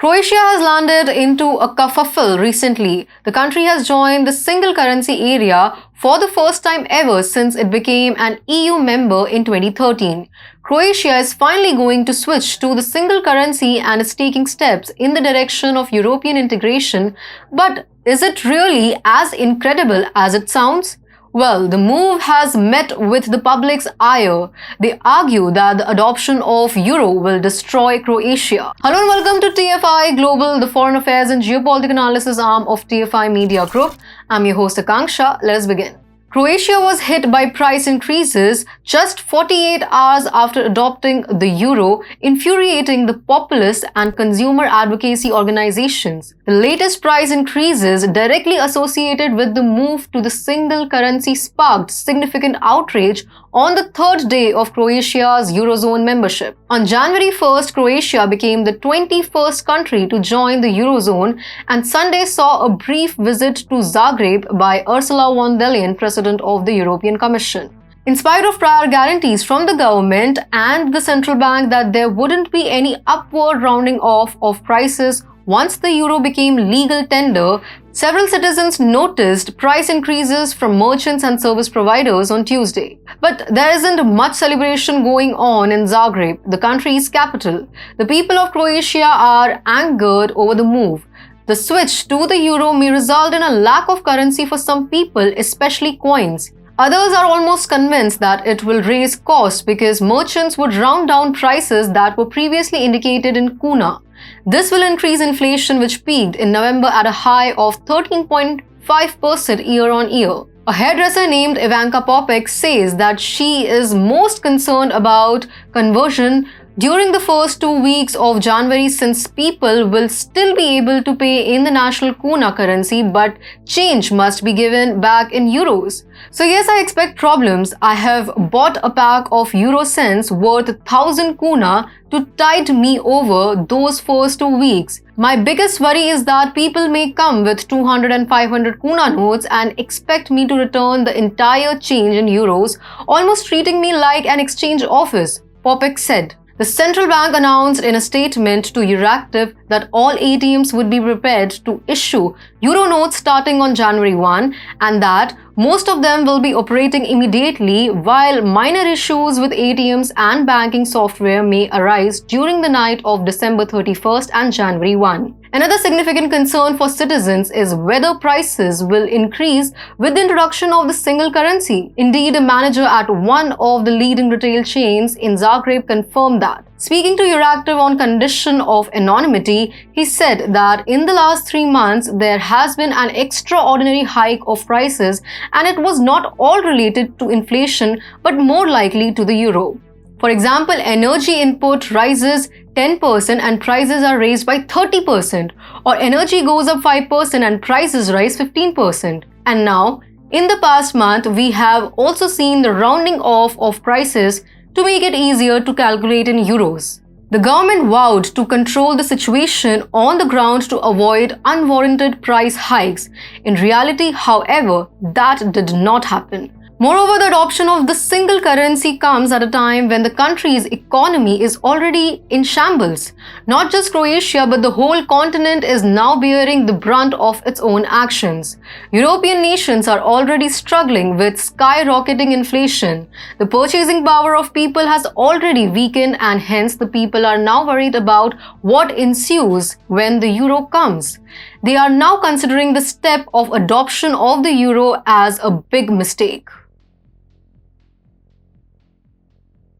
Croatia has landed into a kerfuffle recently. The country has joined the single currency area for the first time ever since it became an EU member in 2013. Croatia is finally going to switch to the single currency and is taking steps in the direction of European integration. But is it really as incredible as it sounds? Well, the move has met with the public's ire. They argue that the adoption of euro will destroy Croatia. Hello and welcome to TFI Global, the foreign affairs and geopolitical analysis arm of TFI Media Group. I'm your host Akanksha. Let's begin. Croatia was hit by price increases just 48 hours after adopting the euro, infuriating the populist and consumer advocacy organizations. The latest price increases directly associated with the move to the single currency sparked significant outrage on the third day of Croatia's Eurozone membership. On January 1st, Croatia became the 21st country to join the Eurozone, and Sunday saw a brief visit to Zagreb by Ursula von der Leyen, President of the European Commission. In spite of prior guarantees from the government and the central bank that there wouldn't be any upward rounding off of prices once the euro became legal tender, several citizens noticed price increases from merchants and service providers on Tuesday. But there isn't much celebration going on in Zagreb, the country's capital. The people of Croatia are angered over the move. The switch to the euro may result in a lack of currency for some people, especially coins. Others are almost convinced that it will raise costs because merchants would round down prices that were previously indicated in kuna. This will increase inflation, which peaked in November at a high of 13.5% year-on-year. A hairdresser named Ivanka Popek says that she is most concerned about conversion during the first 2 weeks of January, since people will still be able to pay in the national kuna currency, but change must be given back in euros. So yes, I expect problems. I have bought a pack of euro cents worth 1000 kuna to tide me over those first 2 weeks. My biggest worry is that people may come with 200 and 500 kuna notes and expect me to return the entire change in euros, almost treating me like an exchange office, Popek said. The central bank announced in a statement to Euractiv that all ATMs would be prepared to issue euro notes starting on January 1 and that most of them will be operating immediately, while minor issues with ATMs and banking software may arise during the night of December 31st and January 1. Another significant concern for citizens is whether prices will increase with the introduction of the single currency. Indeed, a manager at one of the leading retail chains in Zagreb confirmed that. Speaking to Euractiv on condition of anonymity, he said that in the last 3 months, there has been an extraordinary hike of prices, and it was not all related to inflation, but more likely to the euro. For example, energy input rises 10% and prices are raised by 30%, or energy goes up 5% and prices rise 15%. And now, in the past month, we have also seen the rounding off of prices to make it easier to calculate in euros. The government vowed to control the situation on the ground to avoid unwarranted price hikes. In reality, however, that did not happen. Moreover, the adoption of the single currency comes at a time when the country's economy is already in shambles. Not just Croatia, but the whole continent is now bearing the brunt of its own actions. European nations are already struggling with skyrocketing inflation. The purchasing power of people has already weakened, and hence the people are now worried about what ensues when the euro comes. They are now considering the step of adoption of the euro as a big mistake.